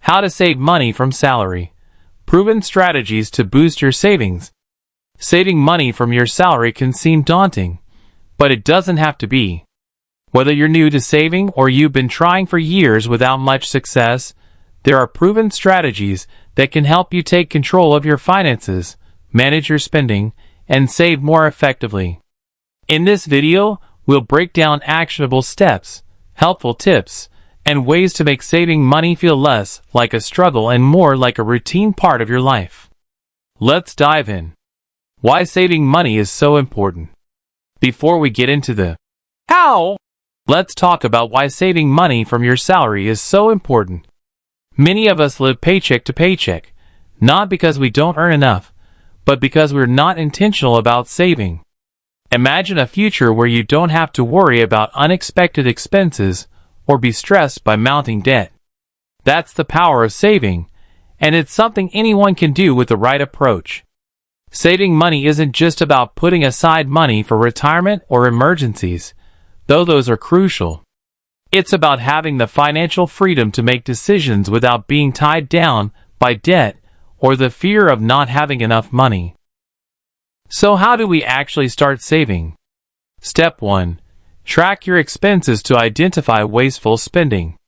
How to save money from salary. Proven strategies to boost your savings. Saving money from your salary can seem daunting, but it doesn't have to be. Whether you're new to saving or you've been trying for years without much success, there are proven strategies that can help you take control of your finances, manage your spending, and save more effectively. In this video, we'll break down actionable steps, helpful tips, and ways to make saving money feel less like a struggle and more like a routine part of your life. Let's dive in. Why saving money is so important. Before we get into the how, let's talk about why saving money from your salary is so important. Many of us live paycheck to paycheck, not because we don't earn enough, but because we're not intentional about saving. Imagine a future where you don't have to worry about unexpected expenses or be stressed by mounting debt. That's the power of saving, and it's something anyone can do with the right approach. Saving money isn't just about putting aside money for retirement or emergencies, though those are crucial. It's about having the financial freedom to make decisions without being tied down by debt or the fear of not having enough money. So how do we actually start saving? Step 1. Track your expenses to identify wasteful spending.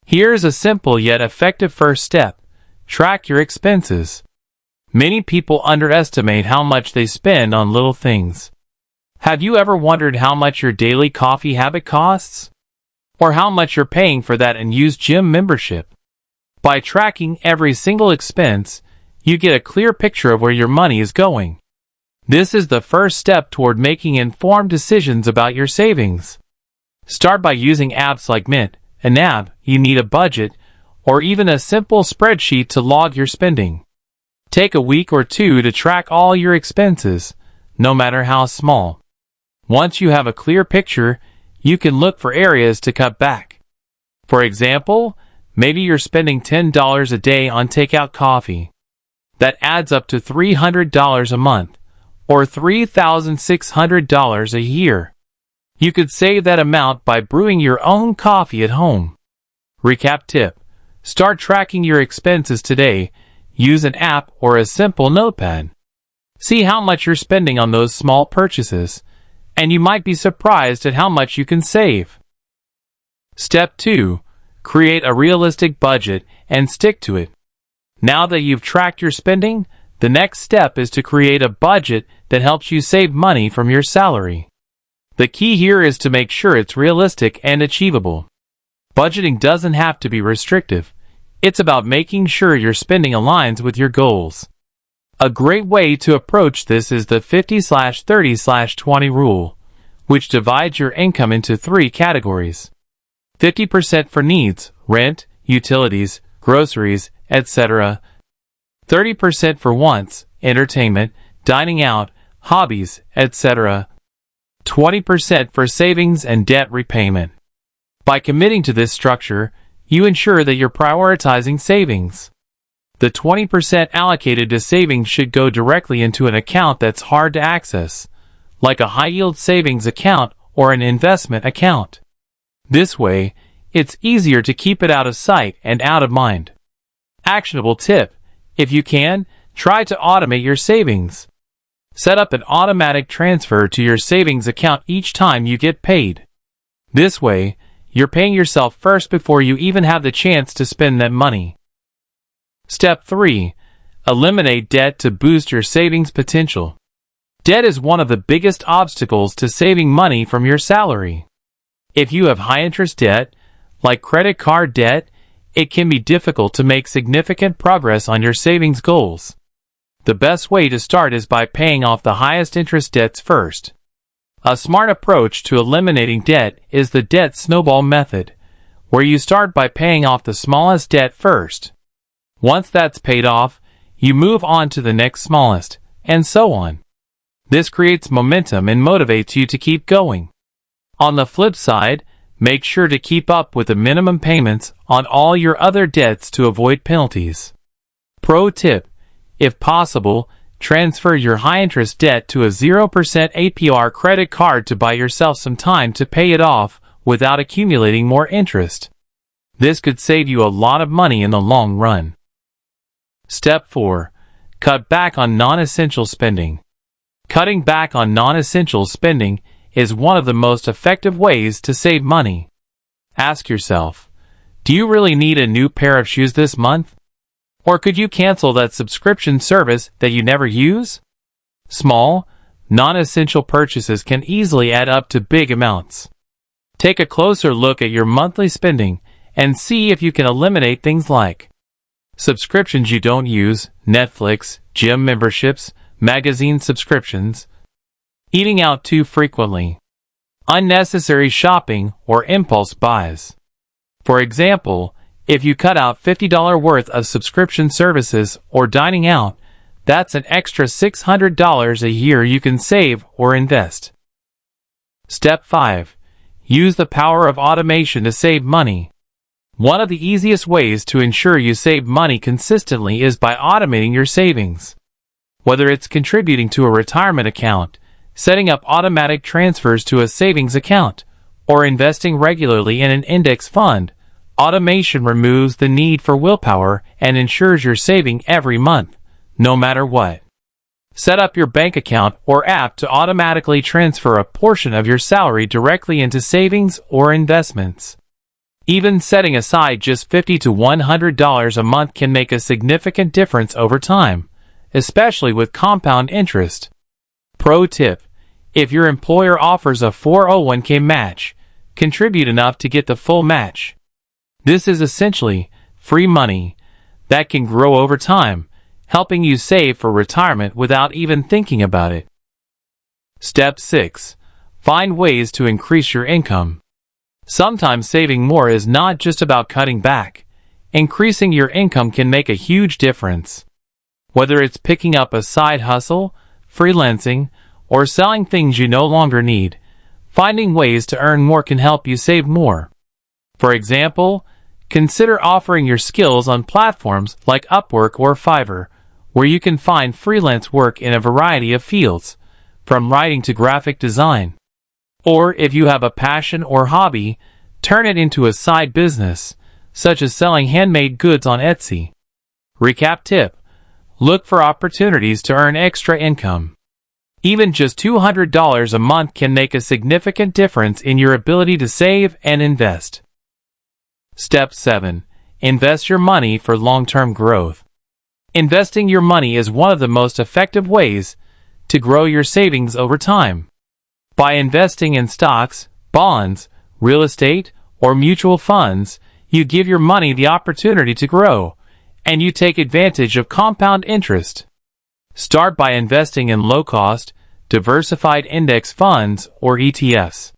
Here's a simple yet effective first step. Track your expenses. Many people underestimate how much they spend on little things. Have you ever wondered how much your daily coffee habit costs? Or how much you're paying for that unused gym membership? By tracking every single expense, you get a clear picture of where your money is going. This is the first step toward making informed decisions about your savings. Start by using apps like Mint, an app, you need a budget, or even a simple spreadsheet to log your spending. Take a week or two to track all your expenses, no matter how small. Once you have a clear picture, you can look for areas to cut back. For example, maybe you're spending $10 a day on takeout coffee. That adds up to $300 a month, or $3,600 a year. You could save that amount by brewing your own coffee at home. Recap tip. Start tracking your expenses today. Use an app or a simple notepad. See how much you're spending on those small purchases, and you might be surprised at how much you can save. Step 2. Create a realistic budget and stick to it. Now that you've tracked your spending, the next step is to create a budget that helps you save money from your salary. The key here is to make sure it's realistic and achievable. Budgeting doesn't have to be restrictive. It's about making sure your spending aligns with your goals. A great way to approach this is the 50/30/20 rule, which divides your income into 3 categories. 50% for needs, rent, utilities, groceries, etc. 30% for wants, entertainment, dining out, hobbies, etc. 20% for savings and debt repayment. By committing to this structure, you ensure that you're prioritizing savings. The 20% allocated to savings should go directly into an account that's hard to access, like a high-yield savings account or an investment account. This way, it's easier to keep it out of sight and out of mind. Actionable tip. If you can, try to automate your savings. Set up an automatic transfer to your savings account each time you get paid. This way, you're paying yourself first before you even have the chance to spend that money. Step 3. Eliminate debt to boost your savings potential. Debt is one of the biggest obstacles to saving money from your salary. If you have high-interest debt, like credit card debt, it can be difficult to make significant progress on your savings goals. The best way to start is by paying off the highest interest debts first. A smart approach to eliminating debt is the debt snowball method, where you start by paying off the smallest debt first. Once that's paid off, you move on to the next smallest, and so on. This creates momentum and motivates you to keep going. On the flip side, make sure to keep up with the minimum payments on all your other debts to avoid penalties. Pro tip: if possible, transfer your high-interest debt to a 0% APR credit card to buy yourself some time to pay it off without accumulating more interest. This could save you a lot of money in the long run. Step 4. Cut back on non-essential spending. Cutting back on non-essential spending is one of the most effective ways to save money. Ask yourself, do you really need a new pair of shoes this month? Or could you cancel that subscription service that you never use? Small, non-essential purchases can easily add up to big amounts. Take a closer look at your monthly spending and see if you can eliminate things like subscriptions you don't use, Netflix, gym memberships, magazine subscriptions, eating out too frequently, unnecessary shopping or impulse buys. For example, if you cut out $50 worth of subscription services or dining out, that's an extra $600 a year you can save or invest. Step 5. Use the power of automation to save money. One of the easiest ways to ensure you save money consistently is by automating your savings. Whether it's contributing to a retirement account, setting up automatic transfers to a savings account, or investing regularly in an index fund, automation removes the need for willpower and ensures you're saving every month, no matter what. Set up your bank account or app to automatically transfer a portion of your salary directly into savings or investments. Even setting aside just $50 to $100 a month can make a significant difference over time, especially with compound interest. Pro tip: if your employer offers a 401k match, contribute enough to get the full match. This is essentially free money that can grow over time, helping you save for retirement without even thinking about it. Step 6. Find ways to increase your income. Sometimes saving more is not just about cutting back. Increasing your income can make a huge difference. Whether it's picking up a side hustle, freelancing, or selling things you no longer need, finding ways to earn more can help you save more. For example, consider offering your skills on platforms like Upwork or Fiverr, where you can find freelance work in a variety of fields, from writing to graphic design. Or if you have a passion or hobby, turn it into a side business, such as selling handmade goods on Etsy. Recap tip: look for opportunities to earn extra income. Even just $200 a month can make a significant difference in your ability to save and invest. Step 7. Invest your money for long-term growth. Investing your money is one of the most effective ways to grow your savings over time. By investing in stocks, bonds, real estate, or mutual funds, you give your money the opportunity to grow, and you take advantage of compound interest. Start by investing in low-cost, diversified index funds or ETFs.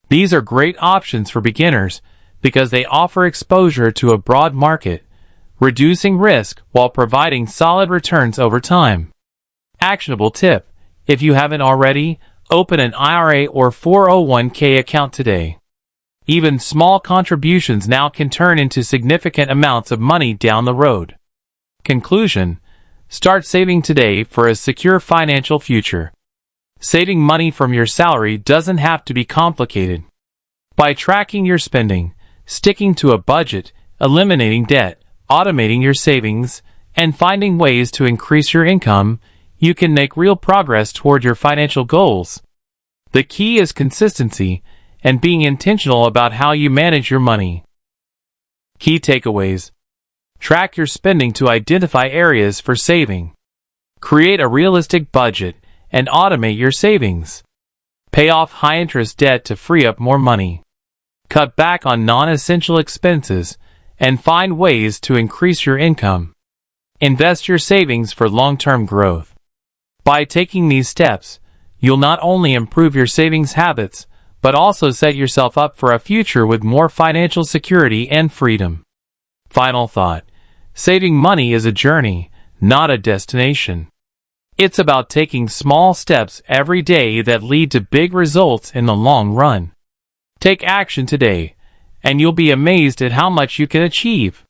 These are great options for beginners because they offer exposure to a broad market, reducing risk while providing solid returns over time. Actionable tip: if you haven't already, open an IRA or 401k account today. Even small contributions now can turn into significant amounts of money down the road. Conclusion: start saving today for a secure financial future. Saving money from your salary doesn't have to be complicated. By tracking your spending, sticking to a budget, eliminating debt, automating your savings, and finding ways to increase your income, you can make real progress toward your financial goals. The key is consistency and being intentional about how you manage your money. Key takeaways: track your spending to identify areas for saving. Create a realistic budget and automate your savings. Pay off high-interest debt to free up more money. Cut back on non-essential expenses and find ways to increase your income. Invest your savings for long-term growth. By taking these steps, you'll not only improve your savings habits, but also set yourself up for a future with more financial security and freedom. Final thought: saving money is a journey, not a destination. It's about taking small steps every day that lead to big results in the long run. Take action today, and you'll be amazed at how much you can achieve.